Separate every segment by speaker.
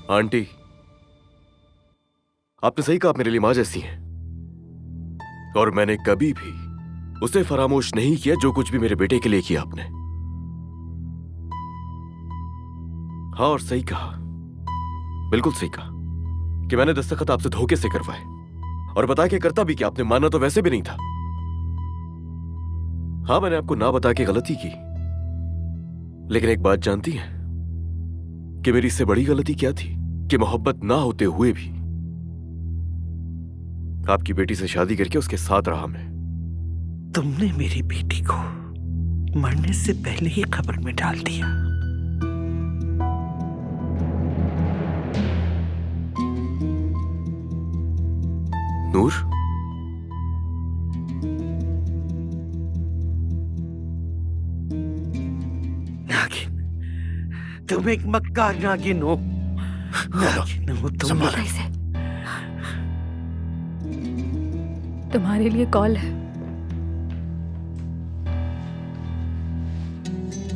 Speaker 1: Aunty, आपने सही कहा, आप मेरे लिए मां जैसी हैं। और मैंने कभी भी उसे फरामोश नहीं किया जो कुछ भी मेरे बेटे के लिए किया आपने। हाँ, और सही कहा, बिल्कुल सही कहा कि मैंने दस्तखत आपसे धोखे से करवाए और बता के करता भी कि आपने माना तो वैसे भी नहीं था। हाँ, मैंने आपको ना बता के गलती की, लेकिन एक बात जानती हैं कि मेरी इससे बड़ी गलती क्या थी? कि मोहब्बत ना होते हुए भी आपकी बेटी से शादी करके उसके साथ रहा मैं।
Speaker 2: तुमने मेरी बेटी को मरने से पहले ही कब्र में डाल दिया।
Speaker 1: नूर,
Speaker 2: नागिन, तुम एक मक्कार नागिन हो। नागिन हो तुम।
Speaker 3: कैसे? तुम्हारे लिए कॉल है।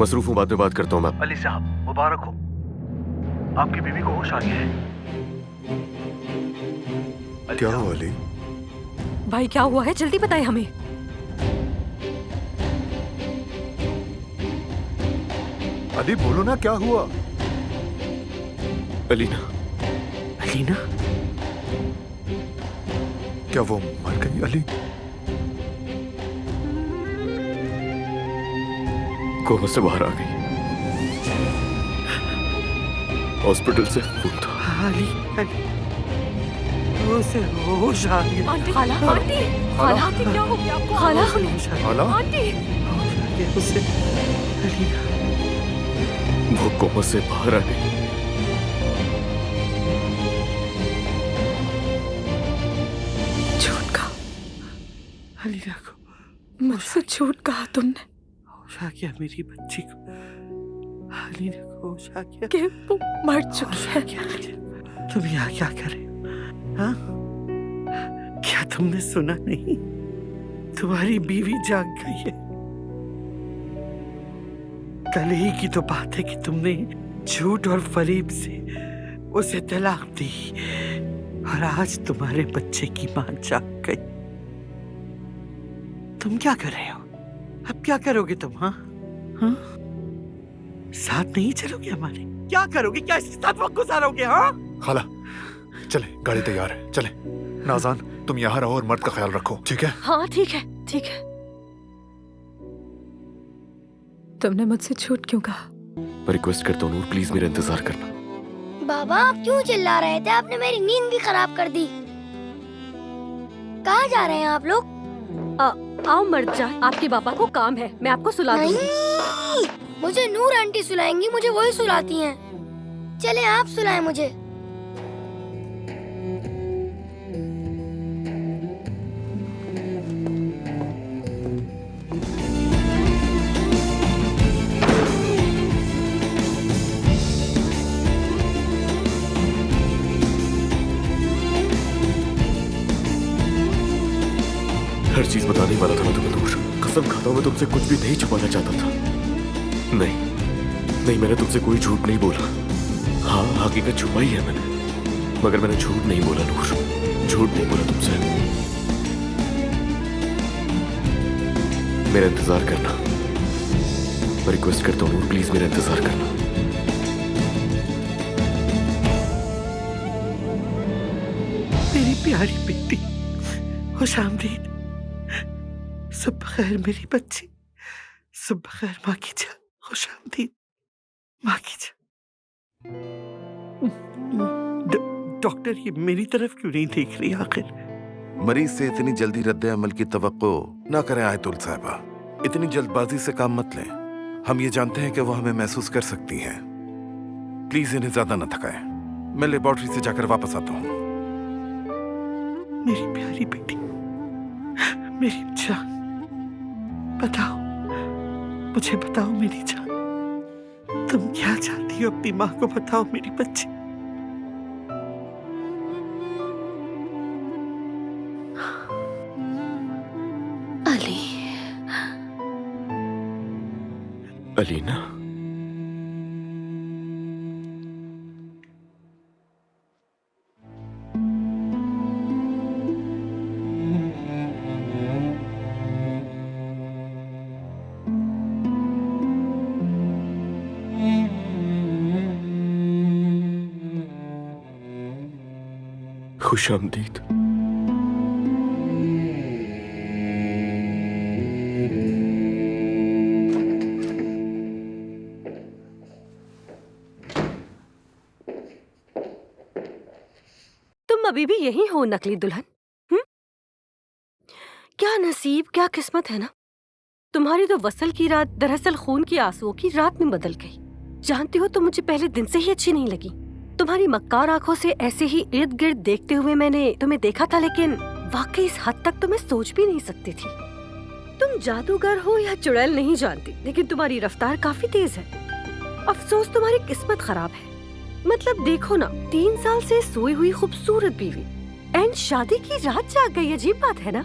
Speaker 1: मसरूफ हूं, बाद में बात करता हूं मैं।
Speaker 4: अली साहब, मुबारक हो, आपकी बीवी को होश आ गया है।
Speaker 5: क्या हुआ अली?
Speaker 3: भाई क्या हुआ है, जल्दी बताएं हमें।
Speaker 5: अली बोलो ना, क्या हुआ?
Speaker 1: अलीना,
Speaker 2: अलीना,
Speaker 5: क्या वो मर गई अली?
Speaker 1: कोमा से बाहर आ गई, हॉस्पिटल से फोन था।
Speaker 2: अली, अली, उसे होश आ गया।
Speaker 3: आंटी, खाला, आंटी, खाला, आंटी क्या हो गया आपको? खाला,
Speaker 2: होश आ गया।
Speaker 5: हाला?
Speaker 3: आंटी,
Speaker 2: होश आ गया उसे। अलीना,
Speaker 1: वो कोमा से बाहर आ गई।
Speaker 3: झूठ कहा,
Speaker 2: अलीना को
Speaker 3: मुझसे झूठ कहा तुमने
Speaker 2: होश आ गया। मेरी बच्ची को, अलीना को होश आ गया।
Speaker 3: कि वो मर चुकी है।
Speaker 2: तुम यहाँ क्या कर रहे हो? हाँ? क्या तुमने सुना नहीं? तुम्हारी बीवी जाग गई है। कल ही की तो बात है कि तुमने झूठ और फरेब से उसे तलाक दी और आज तुम्हारे बच्चे की मां जाग गई। तुम क्या कर रहे हो? अब क्या करोगे तुम? हाँ, हाँ? साथ नहीं चलोगे हमारे? क्या करोगे? क्या इसके साथ वक्त गुजारोगे? हाँ?
Speaker 5: खाला, चले, गाड़ी तैयार है, चले। नाज़ान, तुम यहाँ रहो और मर्द का ख्याल रखो, ठीक है?
Speaker 3: हाँ ठीक है, ठीक है। तुमने मुझसे झूठ क्यों कहा?
Speaker 1: मैं रिक्वेस्ट करता हूँ नूर, प्लीज मेरा इंतजार करना।
Speaker 6: बाबा आप क्यों चिल्ला रहे थे? आपने मेरी नींद भी खराब कर दी। कहाँ जा रहे हैं आप लोग?
Speaker 3: आओ मर्द जा, आपके पापा को काम है, मैं आपको सुला दूंगी।
Speaker 6: नहीं, मुझे नूर आंटी सुलाएंगी, मुझे वही सुलाती हैं। चले आप सुलाएं मुझे।
Speaker 1: हर चीज बताने वाला था मैं तुम्हें नूर। कसम खाता हूं मैं तुमसे कुछ भी नहीं छुपाना चाहता था। नहीं नहीं, मैंने तुमसे कोई झूठ नहीं बोला। हाँ, हकीकत छुपाई है मैंने, मगर मैंने झूठ नहीं बोला नूर, झूठ नहीं बोला तुमसे। मेरा इंतजार करना, मैं रिक्वेस्ट करता हूँ नूर, प्लीज मेरा इंतजार करना।
Speaker 2: मेरी प्यारी बेटी, खुशामदीद। सुबह खैर मेरी बच्ची, सुबह खैर माँ की जान, खुशामदीद माँ की जान। डॉक्टर ये मेरी तरफ क्यों नहीं देख रही आखिर?
Speaker 7: मरीज से इतनी जल्दी रद्द अमल की तवक्को ना करें आयतुल साहिबा। इतनी जल्दबाजी से काम मत लें। हम ये जानते हैं कि वो हमें महसूस कर सकती हैं। प्लीज इन्हें ज्यादा न थकाएं। मैं लेबोरेटरी से जाकर वापस आता हूँ।
Speaker 2: मेरी प्यारी बेटी, मेरी जान, बताओ, मुझे बताओ मेरी जान, तुम क्या चाहती हो अपनी माँ को? बताओ मेरी बच्ची।
Speaker 3: अली,
Speaker 1: अलीना, खुश आमदीद।
Speaker 3: तुम अभी भी यही हो नकली दुल्हन? क्या नसीब, क्या किस्मत है ना। तुम्हारी तो वसल की रात दरअसल खून की आंसुओं की रात में बदल गई। जानती हो, तुम मुझे पहले दिन से ही अच्छी नहीं लगी। तुम्हारी मक्कार आंखों से ऐसे ही इर्द गिर्द देखते हुए मैंने तुम्हें देखा था, लेकिन वाकई इस हद तक तो मैं सोच भी नहीं सकती थी। तुम जादूगर हो या चुड़ैल नहीं जानती, लेकिन तुम्हारी रफ्तार काफी तेज है। अफसोस तुम्हारी किस्मत खराब है। मतलब देखो ना, 3 साल से सोई हुई खूबसूरत बीवी एंड शादी की रात जाग गई। अजीब बात है ना।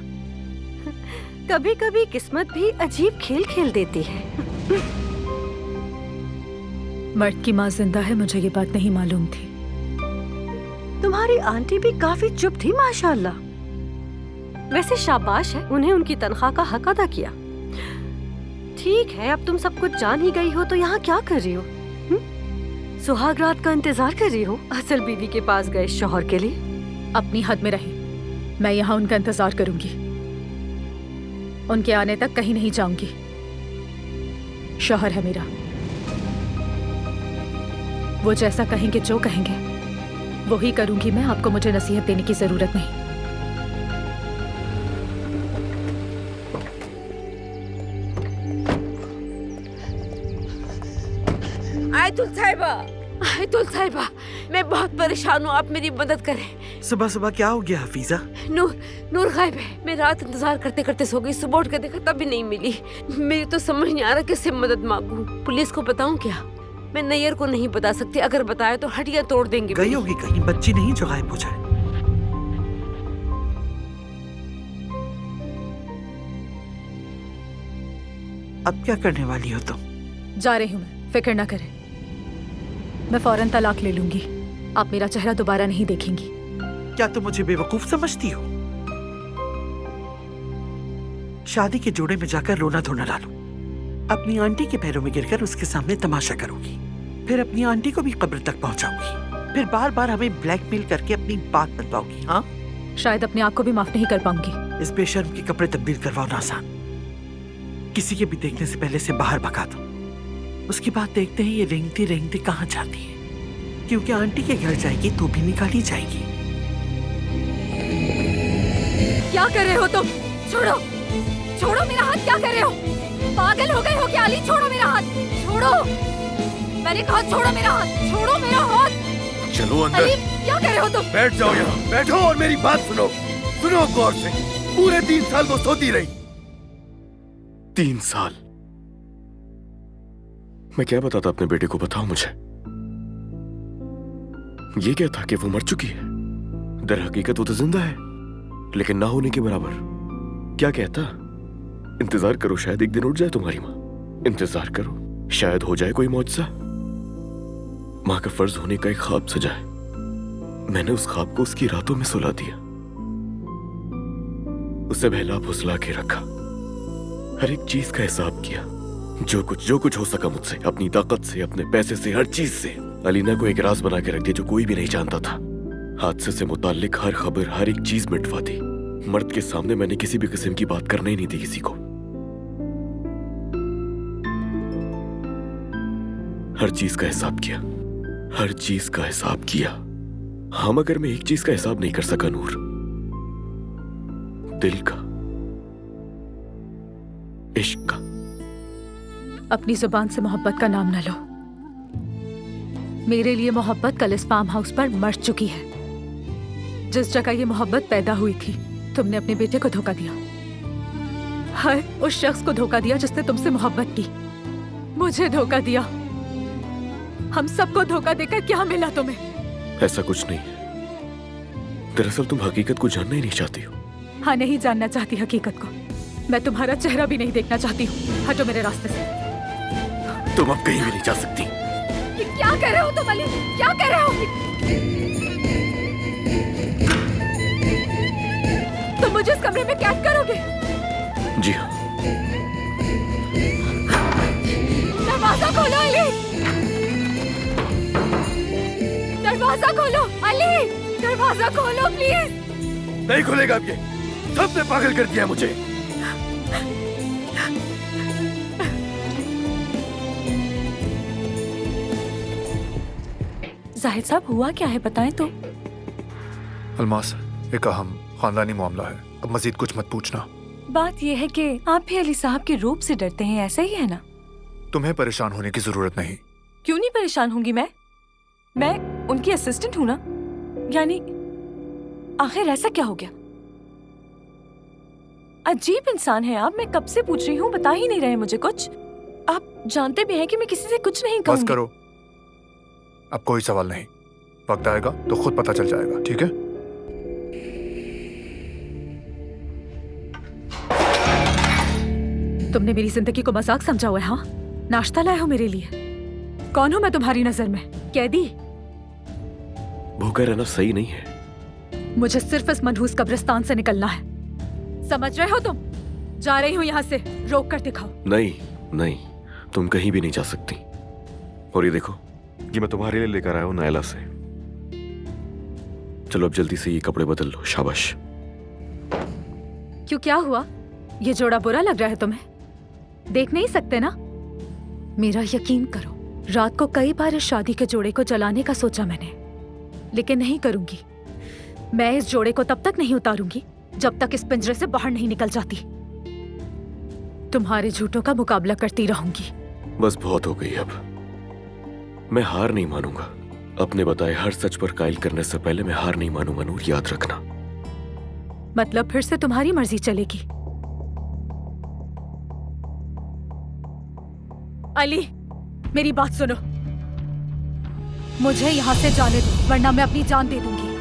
Speaker 3: कभी कभी किस्मत भी अजीब खेल खेल देती है।
Speaker 8: मर्द की माँ जिंदा है, मुझे ये बात नहीं मालूम थी।
Speaker 3: तुम्हारी आंटी भी काफी चुप थी माशाल्लाह। वैसे शाबाश है, उन्हें उनकी तनख्वाह का हक अदा किया। ठीक है, अब तुम सब कुछ जान ही गई हो तो यहाँ क्या कर रही हो? सुहाग रात का इंतजार कर रही हो असल बीवी के पास गए शौहर के लिए?
Speaker 8: अपनी हद में रहे। मैं यहाँ उनका इंतजार करूंगी। उनके आने तक कहीं नहीं जाऊंगी। शौहर है मेरा, वो जैसा कहेंगे, जो कहेंगे वो ही करूंगी मैं। आपको मुझे नसीहत देने की जरूरत नहीं।
Speaker 9: आयतुल साहिबा, मैं बहुत परेशान हूँ, आप मेरी मदद करें।
Speaker 2: सुबह सुबह क्या हो गया हफीजा?
Speaker 9: नूर गायब है। मैं रात इंतजार करते करते सो गई। सुबह उठ कर देखा तब भी नहीं मिली। मेरी तो समझ नहीं आ रहा किससे मदद मांगूं। पुलिस को बताऊं क्या? मैं नैयर को नहीं बता सकती, अगर बताया तो हड्डियां तोड़ देंगे।
Speaker 2: गई होगी कहीं, बच्ची नहीं जो गायब हो जाए। अब क्या करने वाली हो तुम?
Speaker 8: जा रही हूँ मैं, फिक्र ना करें। मैं फौरन तलाक ले लूंगी। आप मेरा चेहरा दोबारा नहीं देखेंगी।
Speaker 2: क्या तुम मुझे बेवकूफ समझती हो? शादी के जोड़े में जाकर रोना धोना डालो। अपनी आंटी के पैरों में गिरकर उसके सामने तमाशा करोगी, फिर अपनी आंटी को भी कब्र तक पहुंचाओगी, फिर बार बार हमें ब्लैकमेल करके अपनी बात मनवाओगी। हाँ,
Speaker 8: शायद अपने आप को भी माफ नहीं कर पाऊंगी।
Speaker 2: इस बेशर्म के कपड़े तब्दील करवाओ नासान। किसी के भी देखने से पहले से बाहर भगा दो। उसके बाद देखते हैं ये रेंगती रेंगती कहाँ जाती है, क्योंकि आंटी के घर जाएगी तो भी निकाली जाएगी।
Speaker 8: क्या कर रहे हो तुम? छोड़ो, छोड़ो मेरा हाथ। क्या कर रहे हो? पागल हो गए हो क्या अली? छोड़ो मेरा हाथ, छोड़ो। मैंने कहा छोड़ो मेरा हाथ, छोड़ो मेरा हाथ।
Speaker 1: चलो अंदर।
Speaker 8: अली, क्या कर रहे हो तुम?
Speaker 7: बैठ जाओ यहाँ, बैठो और मेरी बात सुनो। सुनो गौर से। पूरे 3 साल वो सोती रही।
Speaker 1: 3 साल? मैं क्या बताता अपने बेटे को? बताओ मुझे। ये क्या था कि वो मर चुकी है? दर हकीकत वो तो जिंदा है, लेकिन ना होने के बराबर। क्या कहता? इंतजार करो, शायद एक दिन उठ जाए तुम्हारी माँ। इंतजार करो, शायद हो जाए कोई मौजज़ा। माँ का फर्ज होने का एक ख्वाब सजा है। मैंने उस ख्वाब को उसकी रातों में सुला दिया, उसे बहला फुसला के रखा, हर एक चीज का हिसाब किया। जो कुछ हो सका मुझसे, अपनी ताकत से, अपने पैसे से, हर चीज से। अलीना को एक राज बना के रख दिया जो कोई भी नहीं जानता था। हादसे से मुताल्लिक हर खबर, हर एक चीज मिटवा दी। मर्द के सामने मैंने किसी भी किस्म की बात करने ही नहीं दी किसी को। हर चीज का हिसाब किया, हर चीज का हिसाब किया। हाँ, मगर मैं एक चीज का हिसाब नहीं कर सका नूर, दिल का, इश्क का।
Speaker 8: अपनी जुबान से मोहब्बत का नाम न लो। मेरे लिए मोहब्बत कल इस फार्म हाउस पर मर चुकी है। जिस जगह ये मोहब्बत पैदा हुई थी, तुमने अपने बेटे को धोखा दिया। हर उस शख्स को धोखा दिया जिसने तुमसे मोहब्बत की। मुझे धोखा दिया। हम सबको धोखा देकर क्या मिला तुम्हें?
Speaker 1: ऐसा कुछ नहीं है। दरअसल तुम हकीकत को जानना ही नहीं चाहती हो।
Speaker 8: हाँ, नहीं जानना चाहती हकीकत को। मैं तुम्हारा चेहरा भी नहीं देखना चाहती हूँ। हटो मेरे रास्ते से।
Speaker 1: तुम अब कहीं भी नहीं जा सकती।
Speaker 8: ये क्या कर रहे हो तुम अली? क्या कर रहे हो? तुम मुझे इस कमरे में कैद करोगे?
Speaker 1: जी हाँ।
Speaker 8: दरवाजा खोलो अली, दरवाजा खोलो अली। दरवाजा खोलो प्लीज।
Speaker 1: नहीं खुलेगा अब ये, सबने पागल कर दिया मुझे।
Speaker 8: जाहिद साहब हुआ क्या है बताएं तो।
Speaker 5: अलमास, एक अहम खानदानी मामला है, अब मजीद कुछ मत पूछना।
Speaker 8: बात यह है कि आप भी अली साहब के रूप से डरते हैं, ऐसा ही है ना?
Speaker 5: तुम्हें परेशान होने की जरूरत नहीं।
Speaker 8: क्यों नहीं परेशान होंगी मैं उनकी असिस्टेंट हूं ना। यानी आखिर ऐसा क्या हो गया? अजीब इंसान है आप। मैं कब से पूछ रही हूँ, बता ही नहीं रहे मुझे कुछ। आप जानते भी हैं कि मैं किसी से कुछ नहीं
Speaker 5: बस
Speaker 8: कहूंगी।
Speaker 5: करो, अब कोई सवाल नहीं। वक्त आएगा तो खुद पता चल जाएगा, ठीक है?
Speaker 8: तुमने मेरी जिंदगी को मजाक समझा हुआ है? हाँ, नाश्ता लाए हो मेरे लिए? कौन हूँ मैं तुम्हारी नजर में? कैदी?
Speaker 1: भूखा रहना सही नहीं है।
Speaker 8: मुझे सिर्फ इस मनहूस कब्रिस्तान से निकलना है, समझ रहे हो तुम? जा रही हूँ यहाँ से, रोक कर दिखाओ।
Speaker 1: नहीं नहीं, तुम कहीं भी नहीं जा सकती। और ये देखो, ये मैं तुम्हारे लिए लेकर आया हूं नायला से। चलो अब जल्दी से ये कपड़े बदल लो, शाबाश।
Speaker 8: क्यों, क्या हुआ? ये जोड़ा बुरा लग रहा है तुम्हें? देख नहीं सकते ना? मेरा यकीन करो, रात को कई बार इस शादी के जोड़े को जलाने का सोचा मैंने, लेकिन नहीं करूंगी। मैं इस जोड़े को तब तक नहीं उतारूंगी जब तक इस पिंजरे से बाहर नहीं निकल जाती। तुम्हारे झूठों का मुकाबला करती रहूंगी।
Speaker 1: बस बहुत हो गई अब। मैं हार नहीं मानूंगा। अपने बताए हर सच पर कायल करने से पहले मैं हार नहीं मानूंगा नूर, याद रखना।
Speaker 8: मतलब फिर से तुम्हारी मर्जी चलेगी? अली, मेरी बात सुनो। मुझे यहाँ से जाने दो, वरना मैं अपनी जान दे दूंगी।